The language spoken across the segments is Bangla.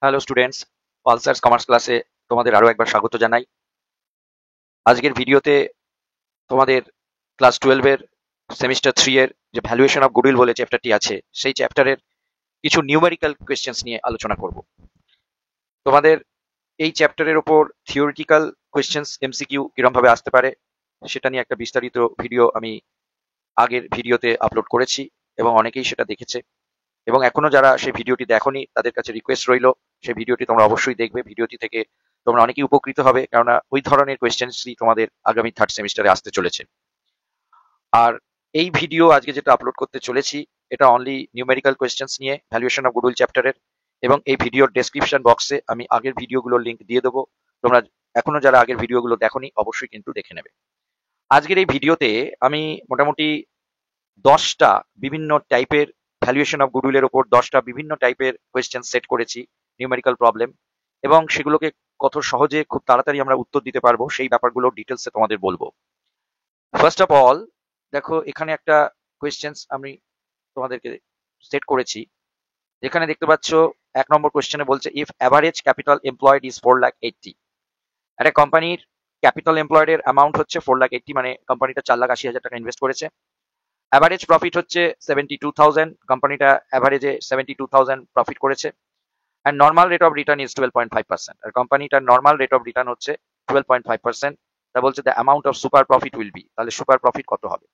হ্যালো স্টুডেন্টস, পালসার্স কমার্স ক্লাসে তোমাদের আরো একবার স্বাগত জানাই। আজকের ভিডিওতে তোমাদের ক্লাস 12 এর সেমিস্টার 3 এর যে ভ্যালুয়েশন অফ গুডউইল বলে চ্যাপ্টারটি আছে, সেই চ্যাপ্টারের কিছু নিউমেরিক্যাল কোয়েশ্চেন্স নিয়ে আলোচনা করব। তোমাদের এই চ্যাপ্টারের উপর থিওরিটিক্যাল কোয়েশ্চেন্স এমসিকিউ কিরকম ভাবে আসতে পারে সেটা নিয়ে একটা বিস্তারিত ভিডিও আমি আগের ভিডিওতে আপলোড করেছি এবং অনেকেই সেটা দেখেছে। এবং এখনো যারা সেই ভিডিওটি দেখোনি তাদের কাছে রিকোয়েস্ট রইলো সেই ভিডিওটি তোমরা অবশ্যই দেখবে। ভিডিওটি থেকে তোমরা অনেকেই উপকৃত হবে, কেননা ওই ধরনের কোয়েশ্চেন্সই তোমাদের আগামী থার্ড সেমিস্টারে আসতে চলেছে। আর এই ভিডিও আজকে যেটা আপলোড করতে চলেছি এটা অনলি নিউমেরিক্যাল কোয়েশ্চেন্স নিয়ে ভ্যালুয়েশন অফ গুডউইল চ্যাপ্টারের, এবং এই ভিডিওর ডেসক্রিপশন বক্সে আমি আগের ভিডিওগুলোর লিংক দিয়ে দেবো। তোমরা এখনো যারা আগের ভিডিওগুলো দেখোনি অবশ্যই কিন্তু দেখে নেবে। আজকের এই ভিডিওতে আমি মোটামুটি 10টা বিভিন্ন টাইপের ভ্যালুয়েশন অফ গুডউইলের উপর 10টা বিভিন্ন টাইপের কোয়েশ্চেন সেট করেছি, নিউমেরিক্যাল প্রবলেম, এবং সেগুলোকে কত সহজে খুব তাড়াতাড়ি আমরা উত্তর দিতে পারবো সেই ব্যাপারগুলো ডিটেলসে তোমাদের বলবো। ফার্স্ট অফ অল, দেখো এখানে একটা কোয়েশ্চেন আমি তোমাদেরকে সেট করেছি, যেখানে দেখতে পাচ্ছ 1 নম্বর কোয়েশ্চেনে বলছে if average capital employed is 4,80,000। একটা কোম্পানির ক্যাপিটাল এমপ্লয়েড এর অ্যামাউন্ট হচ্ছে 4,80,000, মানে কোম্পানিটা 4,80,000 টাকা ইনভেস্ট করেছে। অ্যাভারেজ প্রফিট হচ্ছে 72,000, কোম্পানিটা অ্যাভারেজে 72,000 প্রফিট করেছে। And normal rate of return is 12.5%, আর কোম্পানিটার নর্মাল রেট অফ রিটার্ন হচ্ছে 12.5%। তা বলছে the amount of super profit will be, তাহলে সুপার প্রফিট কত হবে।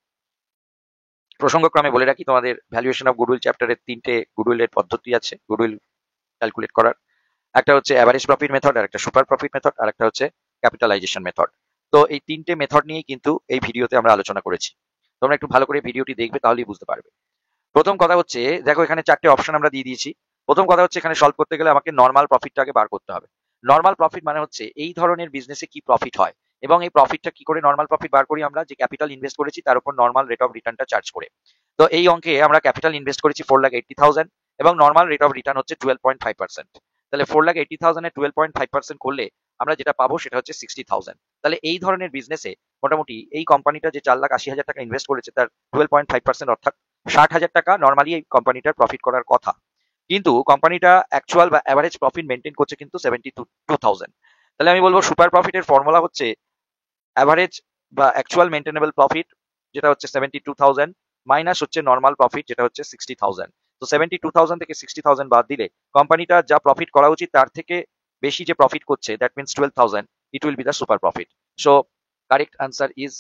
প্রসঙ্গক্রমে বলে রাখি, তোমাদের ভ্যালুয়েশন অফ গুডউইল চ্যাপ্টারের 3টে গুডউইলের পদ্ধতি আছে গুডউইল ক্যালকুলেট করার। একটা হচ্ছে অ্যাভারেজ প্রফিট মেথড, আর একটা সুপার প্রফিট মেথড, আর একটা হচ্ছে ক্যাপিটালাইজেশন মেথড। তো এই 3টে মেথড নিয়েই কিন্তু এই ভিডিওতে আমরা আলোচনা করেছি। তোমরা একটু ভালো করে ভিডিওটি দেখবে, তাহলেই বুঝতে পারবে। প্রথম কথা হচ্ছে, দেখো এখানে 4টে অপশন আমরা দিয়ে দিয়েছি। প্রথম কথা হচ্ছে, এখানে সলভ করতে গেলে আমাকে নর্মাল প্রফিটটাকে বার করতে হবে। নর্মাল প্রফিট মানে হচ্ছে এই ধরনের বিজনেসে কি প্রফিট হয়, এবং এই প্রফিটটা কি করে নর্মাল প্রফিট বার করি আমরা, যে ক্যাপিটাল ইনভেস্ট করেছি তার উপর নর্মাল রেট অফ রিটার্নটা চার্জ করে। তো এই অঙ্কে আমরা ক্যাপিটাল ইনভেস্ট করেছি 4,80,000 এবং নর্মাল রেট অফ রিটার্ন হচ্ছে 12.5%। তাহলে 4,80,000 এ 12.5% করলে আমরা যেটা পাবো সেটা হচ্ছে 60,000। তাহলে এই ধরনের বিজনেসে মোটামুটি এই কোম্পানিটা যে 4,80,000 টাকা ইনভেস্ট করেছে তার 12.5% অর্থাৎ 60,000 টাকা নর্মালি এই কোম্পানিটার প্রফিট করার কথা। কিন্তু কোম্পানিটা অ্যাকচুয়াল বা অ্যাভারেজ প্রফিট মেনটেন করছে কিন্তু 72,000। তাহলে আমি বলবো সুপার প্রফিটের ফর্মুলা হচ্ছে অ্যাভারেজ বা অ্যাকচুয়াল মেনটেনেবল প্রফিট, যেটা হচ্ছে 72,000, মাইনাস হচ্ছে নর্মাল প্রফিট, যেটা হচ্ছে 60,000। তো 72,000 থেকে 60,000 বাদ দিলে কোম্পানিটা যা প্রফিট করা উচিত তার থেকে বেশি যে প্রফিট করছে, that means 12,000, it will be the super profit. So correct answer is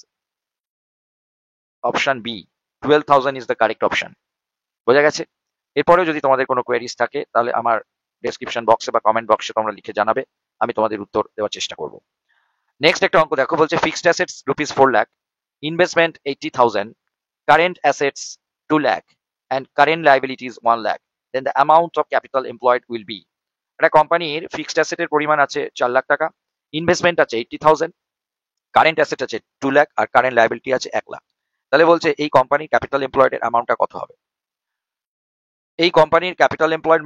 option B, 12,000 is the correct option. বোঝা গেছে? এরপরেও যদি তোমাদের কোনো কোয়েরিজ থাকে তাহলে আমার ডেসক্রিপশন বক্সে বা কমেন্ট বক্সে তোমরা লিখে জানাবে, আমি তোমাদের উত্তর দেওয়ার চেষ্টা করব। নেক্সট একটা অঙ্ক দেখো, বলছে fixed assets rupees 4 lakh, investment 80,000, current assets 2 lakh and current liabilities 1 lakh, then the amount of capital employed will be. একটা কোম্পানির ফিক্সড অ্যাসেটের পরিমাণ আছে 4 লাখ টাকা, ইনভেস্টমেন্ট আছে 80,000, কারেন্ট অ্যাসেট আছে 2 লাখ, আর কারেন্ট লাইবিলিটি আছে 1 লাখ। তাহলে বলছে এই কোম্পানির ক্যাপিটাল এমপ্লয়েডের অ্যামাউন্টটা কত হবে। এই কোম্পানির ক্যাপিটাল এমপ্লয়েড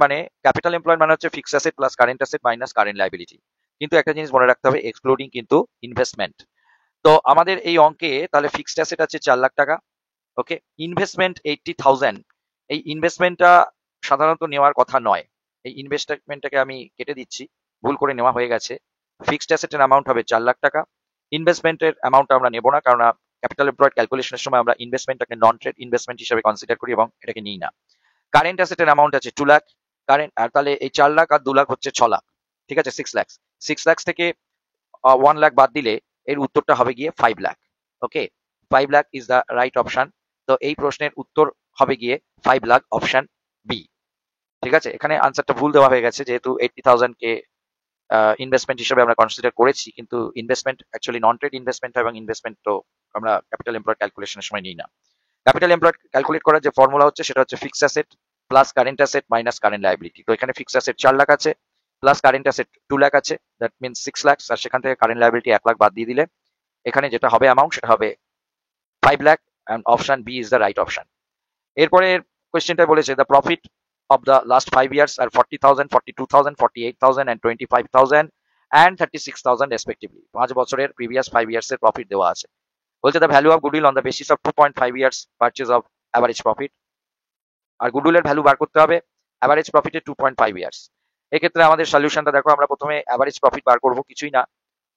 মানে হচ্ছে fixed asset plus current asset minus current liability. কিন্তু একটা জিনিস মনে রাখতে হবে, এক্সক্লুডিং কিন্তু ইনভেস্টমেন্ট। তো আমাদের এই অঙ্কে তাহলে ফিক্সড অ্যাসেট আছে 4 লাখ টাকা, ওকে, ইনভেস্টমেন্ট 80,000। এই ইনভেস্টমেন্টটা সাধারণত নেওয়ার কথা নয়, এই ইনভেস্টমেন্টটাকে আমি কেটে দিচ্ছি, ভুল করে নেওয়া হয়ে গেছে। ফিক্সড অ্যাসেটের অ্যামাউন্ট হবে 4 লাখ টাকা, ইনভেস্টমেন্টের অ্যামাউন্টটা আমরা নেব না, কারণ ক্যাপিটাল এমপ্লয়েড ক্যালকুলেশনের সময় আমরা ইনভেস্টমেন্টটাকে নন ট্রেড ইনভেস্টমেন্ট হিসেবে কনসিডার করি এবং এটাকে নিই না। কারেন্ট অ্যাসেটের অ্যামাউন্ট আছে 2 লাখ, কারেন্ট, আর তাহলে এই 4 লাখ আর 2 লাখ হচ্ছে 6 লাখ, ঠিক আছে, 6 লাখ। 6 লাখ থেকে 1 লাখ বাদ দিলে এর উত্তরটা হবে গিয়ে 5 লাখ। ওকে, 5 lakh is the right option. তো এই প্রশ্নের উত্তর হবে গিয়ে 5 লাখ, অপশন বি। ঠিক আছে, এখানে আনসারটা ভুল দেওয়া হয়ে গেছে, যেহেতু 80,000 কে ইনভেস্টমেন্ট হিসেবে আমরা কনসিডার করেছি, কিন্তু ইনভেস্টমেন্ট অ্যাকচুয়ালি নন ট্রেড ইনভেস্টমেন্ট হয় এবং ইনভেস্টমেন্ট তো আমরা ক্যাপিটাল এমপ্লয়েড ক্যালকুলেশনের সময় নিই না। ক্যাপিটাল এমপ্লয়েড ক্যালকুলেট করার যে ফর্মুলা হচ্ছে সেটা হচ্ছে fixed asset plus current asset minus current liability. তো এখানে ফিক্সড অ্যাসেট 4 লাখ আছে, প্লাস কারেন্ট অ্যাসেট 2 লাখ আছে, দ্যাট মিনস 6 লাখ, আর সেখান থেকে কারেন্ট লাইবিলিটি 1 লাখ বাদ দিয়ে দিলে এখানে যেটা হবে অ্যামাউন্ট সেটা হবে 5 lakh, and option B is the right option. এরপরে কোয়েশ্চেনটা বলেছে the profit of the last 5 years are 40,000, 42,000, 48,000 and 25,000 and 36,000 respectively. 5 বছরের প্রিভিয়াস 5 ইয়ার্স এর প্রফিট দেওয়া আছে। বলছে the value of goodwill on the basis of 2.5 years purchase of average profit. আর গুডউইলের ভ্যালু বার করতে হবে অ্যাভারেজ প্রফিটের 2.5 ইয়ার্স। এক্ষেত্রে আমাদের সলিউশনটা দেখো, আমরা প্রথমে অ্যাভারেজ প্রফিট বার করব, কিছুই না,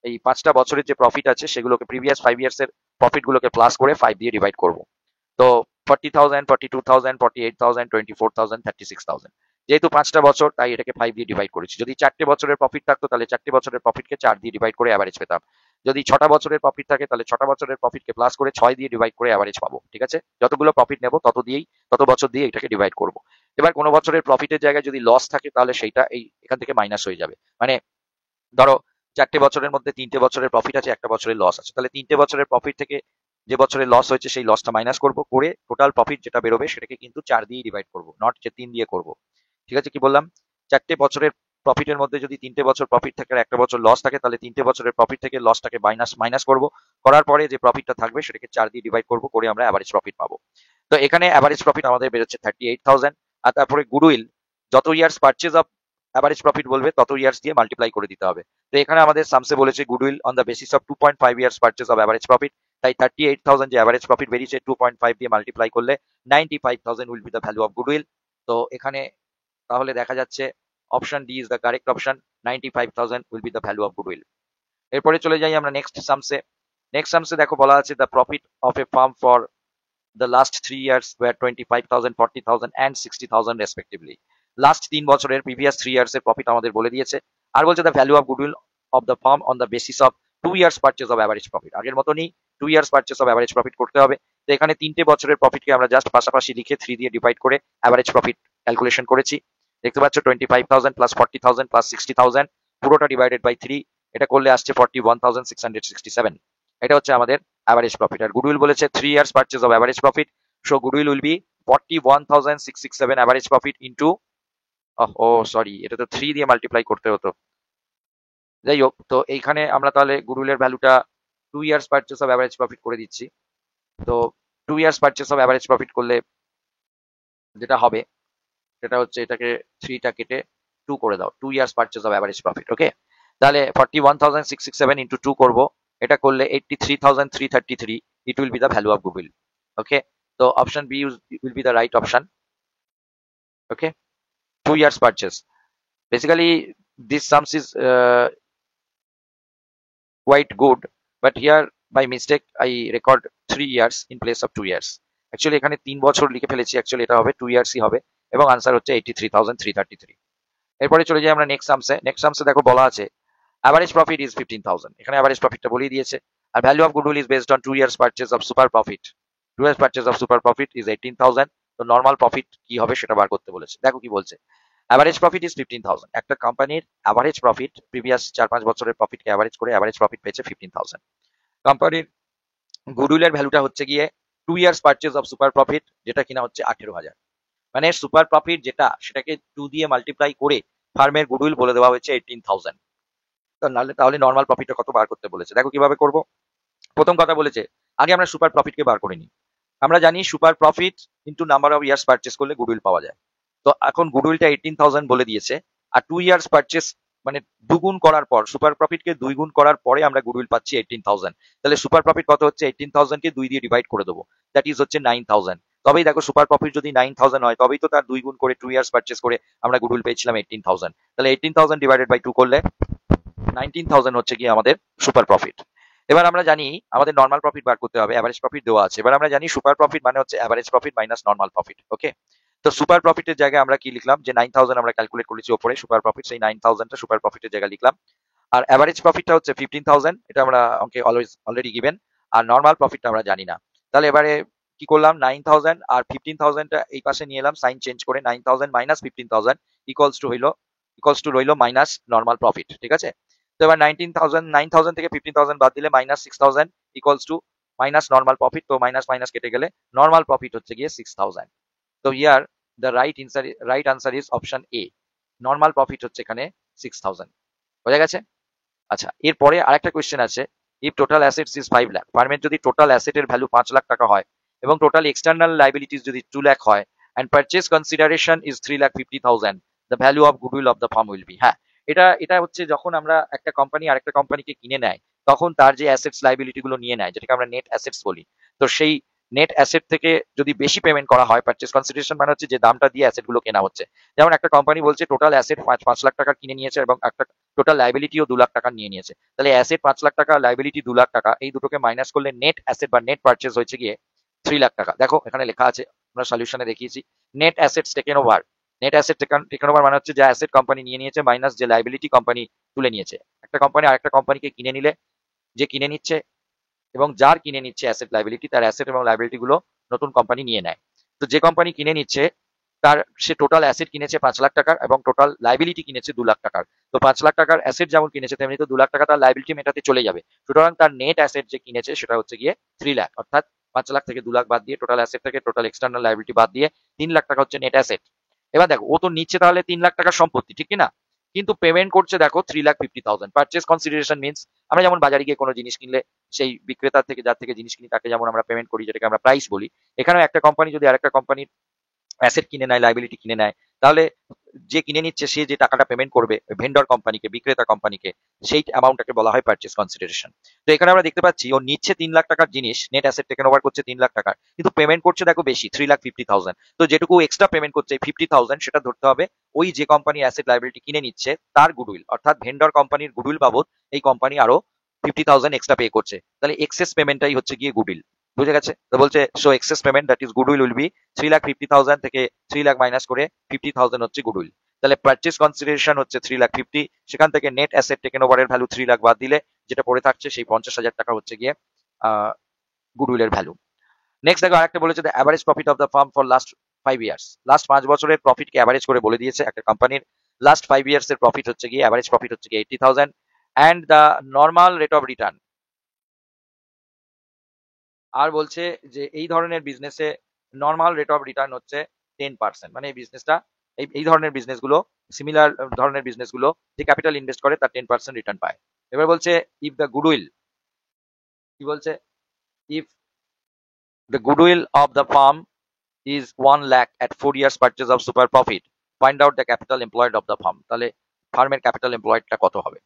এই 5টা বছরের যে প্রফিট আছে সেগুলোকে প্রিভিয়াস 5 ইয়ার্স এর প্রফিট গুলোকে প্লাস করে 5 দিয়ে ডিভাইড করব। তো 40,000, 42,000, 48,000, 24,000, 36,000, যেহেতু 5টা বছর তাই এটাকে 5 দিয়ে ডিভাইড করেছি। যদি 4টে বছরের প্রফিট থাকতো তাহলে 4টে বছরের প্রফিটকে 4 দিয়ে ডিভাইড করে অ্যাভারেজ পেতাম। যদি 6টা বছরের প্রফিট থাকে তাহলে 6টা বছরের প্রফিটকে প্লাস করে 6 দিয়ে ডিভাইড করে অ্যাভারেজ পাবো। ঠিক আছে, যতগুলো প্রফিট নেব তত বছর দিয়ে এটাকে ডিভাইড করব। এবার কোনো বছরের প্রফিটের জায়গায় যদি লস থাকে তাহলে সেইটা এখান থেকে মাইনাস হয়ে যাবে। মানে ধরো 4টে বছরের মধ্যে 3টে বছরের প্রফিট আছে, একটা বছরের লস আছে, তাহলে 3টে বছরের প্রফিট থেকে যে বছরে লস হয়েছে সেই লসটা মাইনাস করব, করে টোটাল প্রফিট যেটা বেরোবে সেটাকে কিন্তু 4 দিয়ে ডিভাইড করব, নট যে 3 দিয়ে করব। ঠিক আছে, কি বললাম? 4টে বছরের প্রফিটের মধ্যে যদি 3টে বছর প্রফিট থাকে আর একটা বছর লস থাকে তাহলে 3টে বছরের প্রফিট থেকে লসটাকে মাইনাস করব, করার পরে যে প্রফিটটা থাকবে সেটাকে 4 দিয়ে ডিভাইড করব, করে আমরা অ্যাভারেজ প্রফিট পাবো। তো এখানে অ্যাভারেজ প্রফিট আমাদের বেরোচ্ছে 38,000। আর তারপরে গুডউইল, যত years purchase of average profit বলবে তত ইয়ার্স দিয়ে মাল্টিপ্লাই করে দিতে হবে। তো এখানে আমাদের সামসে বলেছে goodwill on the basis of 2.5 years purchase of average profit, তাই 38,000 যে অ্যাভারেজ প্রফিট বেরিয়েছে 2.5 দিয়ে মাল্টিপ্লাই করলে 95,000 will be the value of goodwill. তো এখানে তাহলে দেখা যাচ্ছে option D is the correct option, 95,000 will be the value of goodwill. এরপরে চলে যাই আমরা নেক্সট সামসে। নেক্সট সামসে দেখো বলা আছে the profit of A farm for the last 3 years were 25,000, 40,000 and 60,000 respectively. Last 3 বছরের প্রিভিয়াস 3 ইয়ার্স এর প্রফিট আমাদের বলে দিয়েছে। আর বলছে the value of goodwill of the farm on the basis of 2 years purchase of average profit. আগের মতনই 2 years purchase of average profit করতে হবে। তো এখানে 3টে বছরের প্রফিটকে আমরা জাস্ট পাশাপাশি লিখে 3 দিয়ে ডিভাইড করে অ্যাভারেজ প্রফিট ক্যালকুলেশন করেছি। দেখতে পাচ্ছ 25,000 প্লাস 40,000 প্লাস 60,000 পুরোটা ডিভাইডেড বাই 3, এটা করলে আসছে 41,667। এটা হচ্ছে আমাদের অ্যাভারেজ প্রফিট। আর গুডউইল বলেছে 3 years purchase of average profit, so goodwill will be 41,667 average profit into sorry, এটা তো 3 দিয়ে মাল্টিপ্লাই করতে হতো। যাই হোক, তো এইখানে আমরা তাহলে গুডউইলের ভ্যালুটা 2 years purchase of average profit করে দিচ্ছি। তো 2 years purchase of average profit করলে যেটা হবে সেটা হচ্ছে এটাকে 3টা কেটে 2 করে দাও, 2 years purchase of average profit. Okay, তাহলে 41,667 ইন্টু 2 করবো, এটা করলে 83,333 it will be the value of goodwill. Okay, তো option B will be the right option. Okay, 2 years purchase. Basically, this sums is quite good, but here by mistake I record 3 years in place of 2 years. Actually এখানে 3 বছর লিখে ফেলেছি, অ্যাকচুয়ালি এটা হবে 2 ইয়ার্সই হবে এবং আনসার হচ্ছে 83,333। এরপরে চলে যাই আমরা নেক্সট সামসে। নেক্সট সামসে দেখো বলা আছে অ্যাভারেজ প্রফিট ইজ 15,000। এখানে অ্যাভারেজ প্রফিটটা বলিয়ে দিয়েছে। আর value of goodwill is based on 2 years purchase of super profit. 2 years purchase of super profit is 18,000। তো নর্মাল প্রফিট কি হবে সেটা বার করতে বলেছে। দেখো কি বলছে, অ্যাভারেজ প্রফিট ইজ 15,000। একটা কোম্পানির অ্যাভারেজ প্রফিট প্রিভিয়াস 4-5 বছরের প্রফিটকে অ্যাভারেজ করে অ্যাভারেজ প্রফিট পেয়েছে 15,000। কোম্পানির গুডউইলের ভ্যালুটা হচ্ছে গিয়ে 2 years purchase of super profit, যেটা কিনা হচ্ছে 18,000। মানে সুপার প্রফিট যেটা সেটাকে 2 দিয়ে মাল্টিপ্লাই করে ফার্মের গুডউইল বলে দেওয়া হয়েছে 18,000। তাহলে নর্মাল প্রফিটটা কত বার করতে বলেছে, দেখো কিভাবে করব। প্রথম কথা বলেছে আগে আমরা সুপার প্রফিটকে বার করে নিই। আমরা জানি super profit into number of years purchase করলে গুডউইল পাওয়া যায়। তো এখন গুডউইলটা 18,000 বলে দিয়েছে, আর 2 ইয়ার্স পারচেস মানে দুগুণ করার পর, সুপার প্রফিটকে 2 গুণ করার পরে আমরা গুডউইল পাচ্ছি 18,000। তাহলে সুপার প্রফিট কত হচ্ছে, 18,000 কে 2 দিয়ে ডিভাইড করে দেবো, দ্যাট ইজ হচ্ছে 9,000। তবেই দেখো সুপার প্রফিট যদি 9,000 হয় তবেই তো তার 2 গুণ করে 2 ইয়ার্স পারচেস করে আমরা গুডউইল পেয়েছিলাম 18,000। তাহলে 18,000 ডিভাইডেড বাই 2 করলে 19,000 হচ্ছে কি আমাদের সুপার প্রফিট। এবার আমরা জানি আমাদের নর্মাল প্রফিট বার করতে হবে, অ্যাভারেজ প্রফিট দেওয়া আছে। এবার আমরা জানি সুপার প্রফিট মানে হচ্ছে average profit minus normal profit. Okay, তো সুপার প্রফিটের জায়গায় আমরা কি লিখলাম, যে 9,000 আমরা ক্যালকুলেট করেছি ওপরে সুপার প্রফিট, সেই 9,000টা সুপার প্রফিটের জায়গায় লিখলাম। আর অ্যাভারেজ প্রফিটটা হচ্ছে 15,000, এটা আমরা অঙ্কে অলরেডি গিভেন। আর নর্মাল প্রফিটটা আমরা জানি না। তাহলে এবারে কি করলাম, 9,000 আর 15,000টা এই পাশে নিয়ে এলাম সাইন চেঞ্জ করে, 9,000 মাইনাস 15,000 ইকুয়ালস টু রইলো মাইনাস নর্মাল প্রফিট। ঠিক আছে, তো এবার 9,000 থেকে 15,000 বাদ দিলে minus 6,000 equals to minus normal profit. তো মাইনাস মাইনাস কেটে গেলে নর্মাল প্রফিট হচ্ছে গিয়ে 6,000। তো here the right answer is option A, normal profit হচ্ছে এখানে 6,000। বোঝা গেছে? আচ্ছা, এরপরে আরেকটা কোয়েশ্চেন আছে, if total assets is 5 lakh, ফার্মের যদি টোটাল অ্যাসেটের ভ্যালু 5 লাখ টাকা হয় এবং টোটাল এক্সটার্নাল লাইবিলিটিস যদি 2 লাখ হয় and purchase consideration is 3,50,000, the value of goodwill of the firm will be। হ্যাঁ, এটা হচ্ছে যখন আমরা একটা কোম্পানি আরেকটা কোম্পানিকে কিনে নেয় তখন তার যে অ্যাসেটস লাইবিলিটি গুলো নিয়ে নেয়, যেটাকে আমরা নেট অ্যাসেটস বলি। তো সেই নেট অ্যাসেট থেকে যদি বেশি পেমেন্ট করা হয়, পারচেস কনসিডারেশন মানে হচ্ছে যে দামটা দিয়ে অ্যাসেট গুলো কেনা হচ্ছে। যেমন একটা কোম্পানি বলছে টোটাল অ্যাসেট 5 লাখ টাকা কিনে নিয়েছে এবং একটা টোটাল লাইবিলিটিও 2 লাখ টাকা নিয়ে নিয়েছে। তাহলে অ্যাসেট 5 লাখ টাকা, লাইবিলিটি 2 লাখ টাকা, এই দুটোকে মাইনাস করলে নেট অ্যাসেট বা নেট পারচেস হয়েছে গিয়ে 3 লাখ টাকা। দেখো এখানে লেখা আছে, আমরা সলিউশনে দেখিয়েছি। Net assets taken over, net asset taken over মানে হচ্ছে যে অ্যাসেট কোম্পানি নিয়ে নিয়েছে মাইনাস যে লাইবিলিটি কোম্পানি তুলে নিয়েছে। একটা কোম্পানি আরেকটা কোম্পানিকে কিনে নিলে, যে কিনে নিচ্ছে এবং যার কিনে নিচ্ছে অ্যাসেট লাইবিলিটি, তার অ্যাসেট এবং লাইবিলিটি গুলো নতুন কোম্পানি নিয়ে নেয়। তো যে কোম্পানি কিনে নিচ্ছে তার, সে টোটাল অ্যাসেট কিনেছে 5 লাখ টাকার এবং টোটাল লাইবিলিটি কিনেছে 2 লাখ টাকার। তো 5 লাখ টাকার অ্যাসেট যেমন কিনেছে তেমনি তো 2 লাখ টাকা তার লাইবিলিটি মেটাতে চলে যাবে। সুতরাং তার নেট অ্যাসেট যে কিনেছে সেটা হচ্ছে গিয়ে 3 লাখ, অর্থাৎ 5 লাখ থেকে 2 লাখ বাদ দিয়ে, টোটাল অ্যাসেট থেকে টোটাল এক্সটার্নাল লাইবিলিটি বাদ দিয়ে 3 লাখ টাকা হচ্ছে নেট অ্যাসেট। এবার দেখো ও তো নিচ্ছে তাহলে 3 লাখ টাকার সম্পত্তি, ঠিক কি না? কিন্তু পেমেন্ট করছে দেখো 3,50,000। পারচেস কনসিডারেশন মিনস আমরা যেমন বাজারে গিয়ে কোনো জিনিস কিনলে সেই বিক্রেতার থেকে, যার থেকে জিনিস কিনি, তাকে যেমন আমরা পেমেন্ট করি, যেটাকে আমরা প্রাইস বলি, এখানেও একটা কোম্পানি যদি আরেকটা কোম্পানির অ্যাসেট কিনে নেয়, লাইবিলিটি কিনে নেয়, তাহলে যে কিনে নিচ্ছে সে যে টাকাটা পেমেন্ট করবে ভেন্ডর কোম্পানিকে, বিক্রেতা কোম্পানিকে, সেই অ্যামাউন্টটাকে বলা হয় পারচেস কনসিডারেশন। তো এখানে আমরা দেখতে পাচ্ছি ও নিচ্ছে 3 লাখ টাকার জিনিস, নেট অ্যাসেট টেকেন ওভার করছে 3 লাখ টাকার, কিন্তু পেমেন্ট করছে দেখো বেশি, 3,50,000। তো যেটুকু এক্সট্রা পেমেন্ট করছে 50,000, সেটা ধরতে হবে ওই যে কোম্পানি অ্যাসেট লাইবিলিটি কিনে নিচ্ছে তার গুডউইল, অর্থাৎ ভেন্ডর কোম্পানির গুডউইল বাবদ এই কোম্পানি আরো 50,000 এক্সট্রা পে করছে। তাহলে এক্সেস পেমেন্টটাই হচ্ছে গিয়ে গুডউইল। বুঝে গেছে? তো বলছে so excess payment that is goodwill will be 3,50,000 থেকে 3 লাখ মাইনাস করে 50,000 হচ্ছে গুডউইল। তাহলে পারচেস কনসিডারেশন হচ্ছে 3,50,000, সেখান থেকে নেট অ্যাসেট টেকেন ওভারের ভ্যালু 3 লাখ বাদ দিলে যেটা পড়ে থাকছে সেই 50,000 টাকা হচ্ছে গিয়ে গুডউইলের ভ্যালু। নেক্সট দেখো আরেকটা বলেছে the average profit of the farm for last 5 years. Last 5 বছরের প্রফিটকে অ্যাভারেজ করে বলে দিয়েছে একটা কোম্পানির। লাস্ট 5 ইয়ার্স এর প্রফিট হচ্ছে গিয়ে, অ্যাভারেজ প্রফিট হচ্ছে গিয়ে 80,000 and the normal rate of return. আর বলছে যে এই ধরনের বিজনেসে নর্মাল রেট অফ রিটার্ন হচ্ছে 10%। মানে এই বিজনেসটা, এই ধরনের বিজনেসগুলো, সিমিলার ধরনের বিজনেসগুলো যে ক্যাপিটাল ইনভেস্ট করে তার 10% রিটার্ন পায়। এবার বলছে ইফ দ্য গুডউইল, কি বলছে, if the goodwill of the farm is 1 lakh at 4 years purchase of super profit, find out the capital employed of the firm। তাহলে ফার্মের ক্যাপিটাল এমপ্লয়েডটা কত হবে?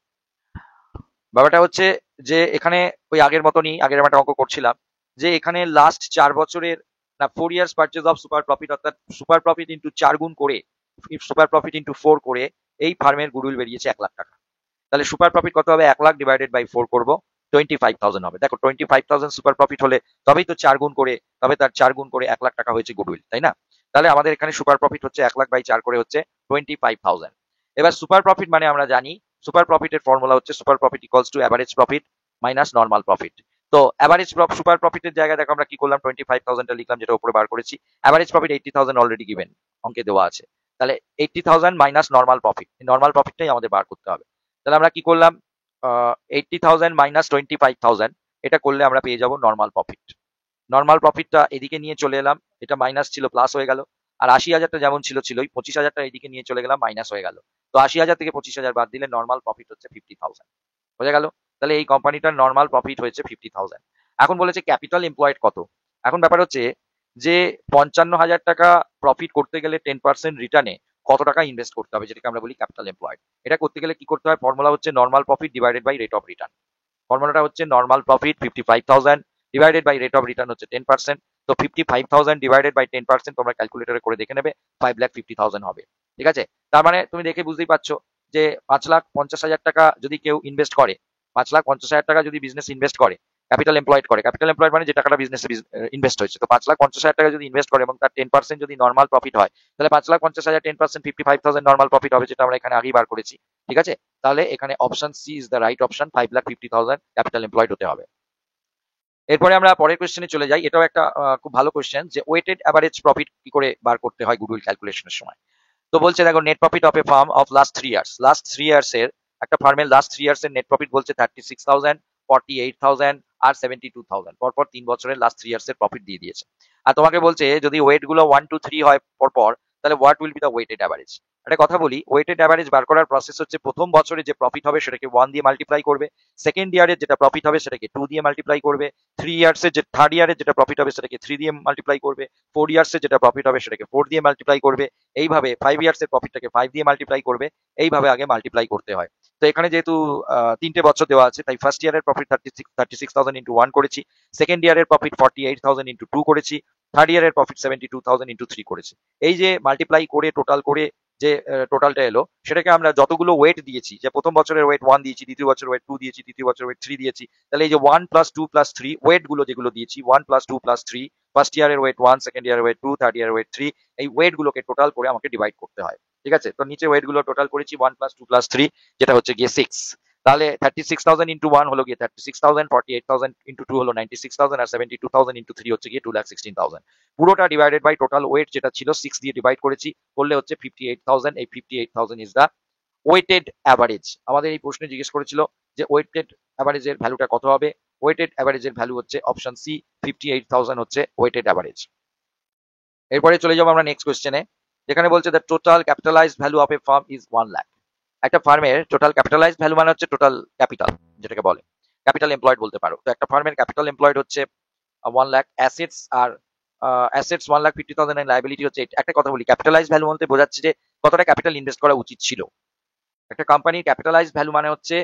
ব্যাপারটা হচ্ছে যে এখানে ওই আগের মতনই, আগের আমরা একটা অঙ্ক করছিলাম যে এখানে লাস্ট 4 বছরের, না 4 years purchase of super profit, অর্থাৎ সুপার প্রফিট ইন্টু 4 গুণ করে, সুপার প্রফিট ইন্টু 4 করে এই ফার্মের গুডউইল বেরিয়েছে 1 লাখ টাকা। তাহলে সুপার প্রফিট কত হবে? 1 লাখ ডিভাইডেড বাই 4 করবো, 25,000 হবে। দেখো 25,000 সুপার প্রফিট হলে তবেই তো 4 গুণ করে, তবে তার 4 গুণ করে 1 লাখ টাকা হয়েছে গুডউইল, তাই না? তাহলে আমাদের এখানে সুপার প্রফিট হচ্ছে 1 লাখ বাই 4 করে হচ্ছে 25,000। এবার সুপার প্রফিট মানে আমরা জানি সুপার প্রফিটের ফর্মুলা হচ্ছে super profit equals to average profit minus normal profit. তো অ্যাভারেজ সুপার প্রফিটের জায়গায় দেখো আমরা কি করলাম, 25,000টা লিখলাম যেটা উপরে বার করেছি। অ্যাভারেজ প্রফিট 80,000 অলরেডি গিভেন, অঙ্কে দেওয়া আছে। তাহলে 80,000 মাইনাস নর্মাল প্রফিট, নর্মাল প্রফিটটাই আমাদের বার করতে হবে। তাহলে আমরা কি করলাম, 80,000 মাইনাস 25,000, এটা করলে আমরা পেয়ে যাব নর্মাল প্রফিট। নর্মাল প্রফিটটা এদিকে নিয়ে চলে এলাম, এটা মাইনাস ছিল প্লাস হয়ে গেল। আর 80,000টা যেমন ছিল ছিলই, 25,000টা এদিকে নিয়ে চলে গেলাম, মাইনাস হয়ে গেল। তো 80,000 থেকে 25,000 বাদ দিলে নর্মাল প্রফিট হচ্ছে 50,000। বোঝা গেল? তাহলে এই কোম্পানিটার নর্মাল প্রফিট হয়েছে 50,000। এখন বলেছে ক্যাপিটাল এমপ্লয়েড কত। এখন ব্যাপার হচ্ছে যে 55,000 টাকা প্রফিট করতে গেলে 10% রিটার্নে কত টাকা ইনভেস্ট করতে হবে, যেটাকে আমরা বলি ক্যাপিটাল এমপ্লয়েড। এটা করতে গেলে কি করতে হয়, ফর্মুলা হচ্ছে normal profit divided by rate of return. ফর্মুলাটা হচ্ছে normal profit 55,000 divided by rate of return হচ্ছে 10%। তো 55,000 ডিভাইডেড বাই 10% তোমরা ক্যালকুলেটরে করে দেখে নেবে, 5,50,000 হবে। ঠিক আছে? তার মানে তুমি দেখে বুঝতেই পারছো যে 5,50,000 টাকা যদি কেউ ইনভেস্ট করে, 5,50,000 টাকা যদি বিজনেস ইনভেস্ট করে, ক্যাপিটাল এমপ্লয়েড করে, ক্যাপিটাল এমপ্লয়েড মানে যে টাকাটা বিজনেসে ইনভেস্ট হয়েছে, তো 5,50,000 টাকা যদি ইনভেস্ট করে এবং তার 10% যদি নর্মাল প্রফিট হয়, তাহলে 5,50,000 10% 55,000 নর্মাল প্রফিট হবে, যেটা আমরা এখানে আগেই বার করেছি। ঠিক আছে? তাহলে এখানে option C is the right option, 5,50,000 capital employed হতে হবে। এরপরে আমরা পরের কোশ্চেনে চলে যাই। এটাও একটা খুব ভালো কোশ্চেন, যে ওয়েটেড অ্যাভারেজ প্রফিট কি করে বার করতে হয় গুডউইল ক্যালকুলেশনের সময়। তো বলছে দেখো net profit of A farm of last 3 years, last 3 years এর একটা ফার্মের লাস্ট 3 ইয়ার্স এর নেট প্রফিট বলছে 36,000, 48,000 আর 72,000। পরপর 3 বছরের লাস্ট 3 ইয়ার্স এর প্রফিট দিয়ে দিয়েছে। আর তোমাকে বলছে যদি ওয়েট গুলো 1 2 3 হয় পরপর, তাহলে what will be the weighted average. একটা কথা বলি, ওয়েটেড অ্যাভারেজ বার করার প্রসেস হচ্ছে প্রথম বছরে যে প্রফিট হবে সেটাকে 1 দিয়ে মাল্টিপ্লাই করবে, সেকেন্ড ইয়ারে যেটা প্রফিট হবে সেটাকে 2 দিয়ে মাল্টিপ্লাই করবে, 3 ইয়ার্সে যে থার্ড ইয়ারে যেটা প্রফিট হবে সেটাকে 3 দিয়ে মাল্টিপ্লাই করবে, 4 ইয়ার্সে যেটা প্রফিট হবে সেটাকে 4 দিয়ে মাল্টিপ্লাই করবে, এইভাবে 5 ইয়ার্স এর প্রফিটটাকে 5 দিয়ে মাল্টিপ্লাই করবে। এইভাবে আগে মাল্টিপ্লাই করতে হয়। তো এখানে যেহেতু 3টে বছর দেওয়া আছে, তাই ফার্স্ট ইয়ারের প্রফিট 36,000 ইন্টু 1 করেছি, সেকেন্ড ইয়ারের প্রফিট 48,000 ইন্টু 2 করেছি, থার্ড ইয়ারের প্রফিট 72,000 ইন্টু 3 করেছি। এই যে মাল্টিপ্লাই করে টোটাল করে যে টোটালটা এলো, সেটাকে আমরা যতগুলো ওয়েট দিয়েছি, যে প্রথম বছরের ওয়েট 1 দিয়েছি, দ্বিতীয় বছরের ওয়েট 2 দিয়েছি, তৃতীয় বছরের ওয়েট 3 দিয়েছি, তাহলে এই যে 1 প্লাস 2 প্লাস 3 ওয়েট গুলো যেগুলো দিয়েছি, 1 প্লাস 2 প্লাস 3, ফার্স্ট ইয়ারের ওয়েট 1, সেকেন্ড ইয়ারের ওয়েট 2, থার্ড ইয়ারের ওয়েট 3, এই ওয়েট গুলোকে টোটাল করে আমাকে ডিভাইড করতে হয়। ঠিক আছে, তো নিচে ওয়েট গুলো টোটাল করেছি 1 প্লাস 2 প্লাস 3, যেটা হচ্ছে গিয়ে 6। তাহলে 36,000 ইন্টু 1 হলো গিয়ে 36,000, 48,000 ইন্টু 2 হলো 96,000, আর 72,000 ইন্টু 3 হচ্ছে গিয়ে 2,16,000। পুরোটা ডিভাইডেড বাই টোটাল ওয়েট যেটা ছিল 6 দিয়ে ডিভাইড করেছি, করলে হচ্ছে 58,000। এই 58,000 ইজ দা ওয়েটেড অ্যাভারেজ। আমাদের এই প্রশ্নে জিজ্ঞেস করেছিল যে ওয়েটেড অ্যাভারেজের ভ্যালুটা কত হবে। ওয়েটেড অ্যাভারেজের ভ্যালু হচ্ছে অপশন সি, 58,000 হচ্ছে ওয়েটেড অ্যাভারেজ। এরপরে চলে যাবো আমরা নেক্সট কোয়েশ্চেনে, যেখানে বলছে the total capitalised value of A farm is 1 lakh. একটা ফার্মের টোটাল ক্যাপিটালাইজড ভ্যালু মানে হচ্ছে টোটাল ক্যাপিটাল, যেটাকে বলে ক্যাপিটাল এমপ্লয়েড বলতে পারো। তো একটা ফার্মের ক্যাপিটাল এমপ্লয়েড হচ্ছে 1 লাখ, অ্যাসেটস আর অ্যাসেটস 1,50,000 এর লায়াবিলিটি হচ্ছে। একটা কথা বলি, ক্যাপিটালাইজড ভ্যালু বলতে বোঝাচ্ছে যে কতটা ক্যাপিটাল ইনভেস্ট করা উচিত ছিল। একটা কোম্পানির ক্যাপিটালাইজড ভ্যালু মানে হচ্ছে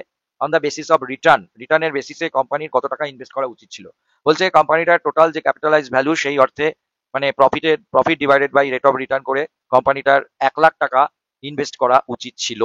অন দ্য বেসিস অফ রিটার্নের বেসিসে কোম্পানির কত টাকা ইনভেস্ট করা উচিত ছিল। বলছে কোম্পানিটার টোটাল যে ক্যাপিটালাইজড ভ্যালু, সেই অর্থে মানে profit divided by rate of return করে কোম্পানিটার 1 লাখ টাকা ইনভেস্ট করা উচিত ছিল।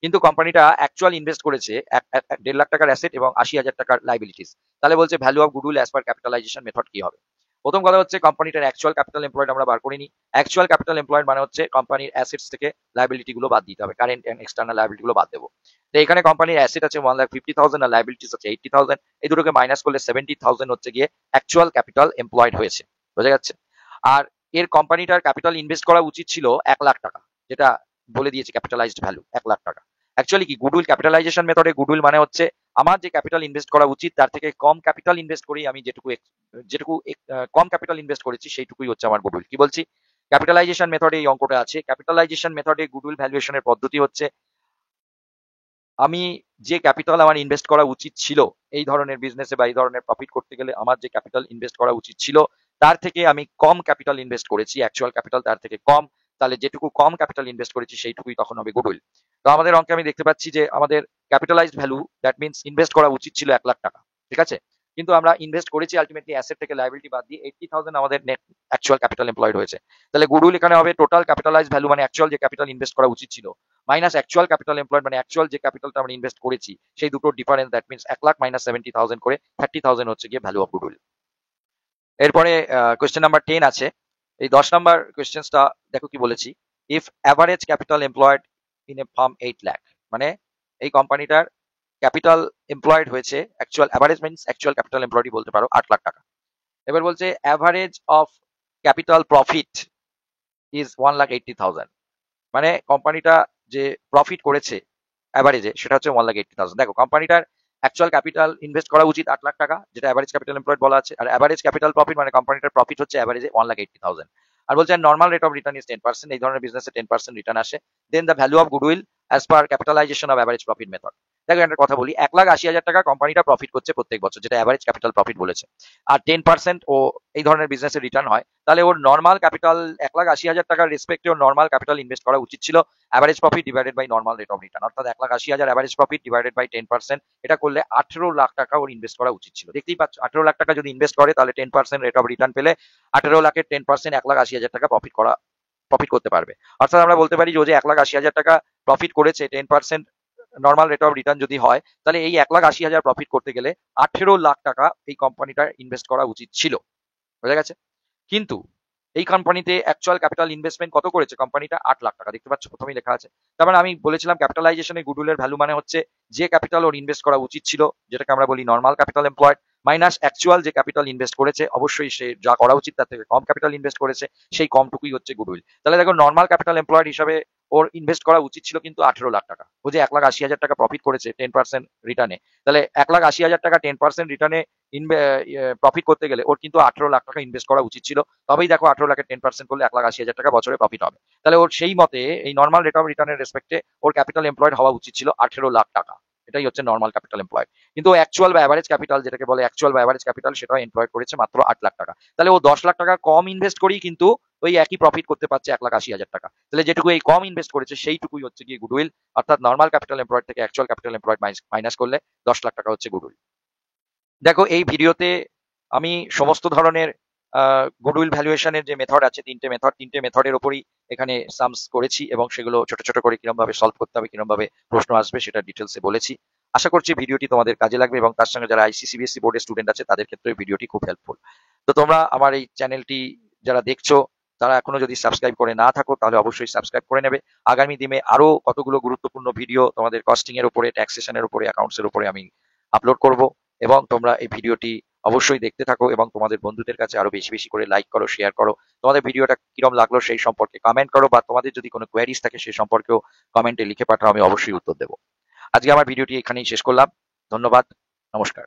কিন্তু কোম্পানিটা অ্যাকচুয়াল ইনভেস্ট করেছে 1.5 লাখ টাকার অ্যাসেট এবং 80,000 টাকার লাইবিলিটিস। তাহলে বলছে value of goodwill as per capitalisation method কি হবে। প্রথম কথা হচ্ছে কোম্পানিটার অ্যাকচুয়াল ক্যাপিটাল এমপ্লয়েড আমরা বার করে নিই। অ্যাকচুয়াল ক্যাপিটাল এমপ্লয়েড মানে হচ্ছে কোম্পানির অ্যাসেটস থেকে লাইবিলিটি গুলো বাদ দিতে হবে, কারেন্ট এন্ড এক্সটার্নাল লাইবিলিটি গুলো বাদ দেবো। তো এখানে কোম্পানির অ্যাসেট আছে 1,50,000 আর লাইবিলিটিস আছে 80,000। এই দুটোকে মাইনাস করলে 70,000 হচ্ছে গিয়ে অ্যাকচুয়াল ক্যাপিটাল এমপ্লয়েড হয়েছে। বোঝা যাচ্ছে। আর এর কোম্পানিটার ক্যাপিটাল ইনভেস্ট করা উচিত ছিল 1 লাখ টাকা, যেটা বলে দিয়েছে ক্যাপিটালাইজড ভ্যালু 1 লাখ টাকা। অ্যাকচুয়ালি কি গুডউইল ক্যাপিটালাইজেশন মেথডে গুডউইল মানে হচ্ছে আমার যে ক্যাপিটাল ইনভেস্ট করা উচিত তার থেকে কম ক্যাপিটাল ইনভেস্ট করি আমি, যেটুকু কম ক্যাপিটাল ইনভেস্ট করেছি সেইটুকুই হচ্ছে আমার গুডউইল। কি বলছি, ক্যাপিটালাইজেশন মেথডে এই অঙ্কটা আছে। ক্যাপিটালাইজেশন মেথডে গুডউইল ভ্যালুয়েশনের পদ্ধতি হচ্ছে আমি যে ক্যাপিটাল আমার ইনভেস্ট করা উচিত ছিল এই ধরনের বিজনেসে বা এই ধরনের প্রফিট করতে গেলে, আমার যে ক্যাপিটাল ইনভেস্ট করা উচিত ছিল তার থেকে আমি কম ক্যাপিটাল ইনভেস্ট করেছি, অ্যাকচুয়াল ক্যাপিটাল তার থেকে কম। তাহলে যেটুকু কম ক্যাপিটাল ইনভেস্ট করেছি সেইটুকুই তখন হবে গুডউইল। তো আমাদের অঙ্কে আমি দেখতে পাচ্ছি যে আমাদের capitalised value, that means invest করা উচিত ছিল 1 লাখ টাকা, ঠিক আছে, কিন্তু আমরা ইনভেস্ট করেছি আলটিমেটলি অ্যাসেট থেকে লাইবিলিটি বাদ দিয়ে 80,000 আমাদের নেট অ্যাকচুয়াল ক্যাপিটাল এমপ্লয়েড হয়েছে। তাহলে গুডউইল এখানে হবে টোটাল ক্যাপিটালাইজড ভ্যালু মানে অ্যাকচুয়াল যে ক্যাপিটাল ইনভেস্ট করা উচিত ছিল মাইনাস অ্যাকচুয়াল ক্যাপিটাল এমপ্লয়েড মানে অ্যাকচুয়াল যে ক্যাপিটালটা আমরা ইনভেস্ট করেছি সেই দুটোর difference, that means 1 lakh minus 70,000 করে 30,000 হচ্ছে গিয়ে ভ্যালু অফ গুডউইল। এরপরে কোয়েশ্চেন নাম্বার 10 আছে। এই 10 নাম্বার কোয়েশ্চেনটা দেখো কি বলেছি, if average capital employed in a farm 8 lakh, মানে এই কোম্পানিটার ক্যাপিটাল এমপ্লয়েড হয়েছে, actual average means actual capital এমপ্লয়েডই বলতে পারো, 8 লাখ টাকা। এবার বলছে average of capital profit is 1,80,000, মানে কোম্পানিটা যে প্রফিট করেছে অ্যাভারেজে সেটা হচ্ছে 1,80,000। দেখো কোম্পানিটার অ্যাকচুয়াল ক্যাপিটাল ইনভেস্ট করা উচিত 8 লাখ টাকা, যেটা অ্যাভারেজ ক্যাপিটাল এমপ্লয়েড বলা আছে, আর অ্যাভারেজ ক্যাপিটাল প্রফিট মানে কোম্পানিটার প্রফিট হচ্ছে অ্যাভারেজে 1,80,000। আর বলছে normal rate of return is 10%, এই ধরনের বিজনেসে 10% রিটার্ন আসে। Then the value of goodwill as per capitalisation of average profit method. দেখো একটা কথা বলি, 1,80,000 টাকা কোম্পানিটা প্রফিট করছে প্রত্যেক বছর, যেটা অ্যাভারেজ ক্যাপিটাল প্রফিট বলেছে, আর 10% ও এই ধরনের বিজনেসে রিটার্ন হয়, তাহলে ওর নর্মাল ক্যাপিটাল 1,80,000 টাকার রেসপেক্টে ওর নর্মাল ক্যাপিটাল ইনভেস্ট করা উচিত ছিল average profit divided by normal rate of return, অর্থাৎ 1,80,000 অ্যাভারেজ প্রফিট ডিভাইডেড বাই 10%, এটা করলে 18 লাখ টাকা ওর ইনভেস্ট করা উচিত ছিল। দেখতেই পাচ্ছ 18 লাখ টাকা যদি ইনভেস্ট করে তাহলে 10% রেট অফ রিটার্ন পেলে 18 লাখের 10% 1,80,000 টাকা প্রফিট করতে পারবে। অর্থাৎ আমরা বলতে পারি যে ও যে 1,80,000 টাকা প্রফিট করেছে 10% নর্মাল রেট অফ রিটার্ন যদি হয়, তাহলে এই 1,80,000 প্রফিট করতে গেলে 18 লাখ টাকা এই কোম্পানিটার ইনভেস্ট করা উচিত ছিল। বোঝা গেছে। কিন্তু এই কোম্পানিতে অ্যাকচুয়াল ক্যাপিটাল ইনভেস্টমেন্ট কত করেছে কোম্পানিটা, 8 লাখ টাকা, দেখতে পাচ্ছ প্রথমেই লেখা আছে। তার মানে আমি বলেছিলাম ক্যাপিটালাইজেশনে গুডউইলের ভ্যালু মানে হচ্ছে যে ক্যাপিটাল ওর ইনভেস্ট করা উচিত ছিল, যেটাকে আমরা বলি normal capital employed, minus actual যে ক্যাপিটাল ইনভেস্ট করেছে, অবশ্যই সে যা করা উচিত তার থেকে কম ক্যাপিটাল ইনভেস্ট করেছে, সেই কমটুকুই হচ্ছে গুডউইল। তাহলে দেখো নর্মাল ক্যাপিটাল এমপ্লয়েড হিসাবে ওর ইনভেস্ট করা উচিত ছিল কিন্তু 18 লাখ টাকা। ও যে 1,80,000 টাকা প্রফিট করেছে 10% রিটার্নে, তাহলে 1,80,000 টাকা 10% রিটার্নে প্রফিট করতে গেলে ওর কিন্তু 18 লাখ টাকা ইনভেস্ট করা উচিত ছিল। তবেই দেখো 18 লাখের 10% করলে 1,80,000 টাকা বছরে প্রফিট হবে। তাহলে ওর সেই মতে এই নর্মাল রেট অফ রিটার্নের রেসপেক্টে ওর ক্যাপিটাল এমপ্লয়েড হওয়া উচিত ছিল 18 লাখ টাকা। এটাই হচ্ছে নর্মাল ক্যাপিটাল এমপ্লয়েড। কিন্তু অ্যাকচুয়াল বা অ্যাভারেজ ক্যাপিটাল, যেটাকে বলে অ্যাকচুয়াল বা অ্যাভারেজ ক্যাপিটাল, সেটা এমপ্লয়েড করেছে মাত্র 8 লাখ টাকা। তাহলে ও 10 লাখ টাকা কম ইনভেস্ট করেই কিন্তু ওই একই প্রফিট করতে পারছে 1,80,000 টাকা। তাহলে যেটুকু এই কম ইনভেস্ট করেছে সেইটুকুই হচ্ছে গিয়ে গুডউইল, অর্থাৎ নর্মাল ক্যাপিটাল এমপ্লয়েড থেকে অ্যাকচুয়াল ক্যাপিটাল এমপ্লয়েড মাইনাস করলে 10 লাখ টাকা হচ্ছে গুডউইল। দেখো এই ভিডিওতে আমি সমস্ত ধরনের গুডউইল ভ্যালুয়েশনের যে মেথড আছে, তিনটে মেথডের উপরই এখানে সামস করেছি এবং সেগুলো ছোট ছোট করে কিরকম ভাবে সলভ করতে হবে, কিরকম ভাবে প্রশ্ন আসবে সেটা ডিটেলসে বলেছি। আশা করছি ভিডিওটি তোমাদের কাজে লাগবে এবং তার সঙ্গে যারা আইসিসিবিএসসি বোর্ডের স্টুডেন্ট আছে তাদের ক্ষেত্রে ভিডিওটি খুব হেল্পফুল। তো তোমরা আমার এই চ্যানেলটি যারা দেখছো তারা এখনো যদি সাবস্ক্রাইব করে না থাকো তাহলে অবশ্যই সাবস্ক্রাইব করে নেবে। আগামী দিনে আরো কতগুলো গুরুত্বপূর্ণ ভিডিও তোমাদের কস্টিং এর উপরে, ট্যাক্সেশনের উপরে, অ্যাকাউন্টস এর উপরে আমি আপলোড করব এবং তোমরা এই ভিডিওটি অবশ্যই দেখতে থাকো এবং তোমাদের বন্ধুদের কাছে আরো বেশি বেশি করে লাইক করো, শেয়ার করো। তোমাদের ভিডিওটা কিরম লাগলো সেই সম্পর্কে কমেন্ট করো, বা তোমাদের যদি কোনো কোয়ারিজ থাকে সেই সম্পর্কেও কমেন্টে লিখে পাঠাও, আমি অবশ্যই উত্তর দেবো। আজকে আমার ভিডিওটি এখানেই শেষ করলাম। ধন্যবাদ, নমস্কার।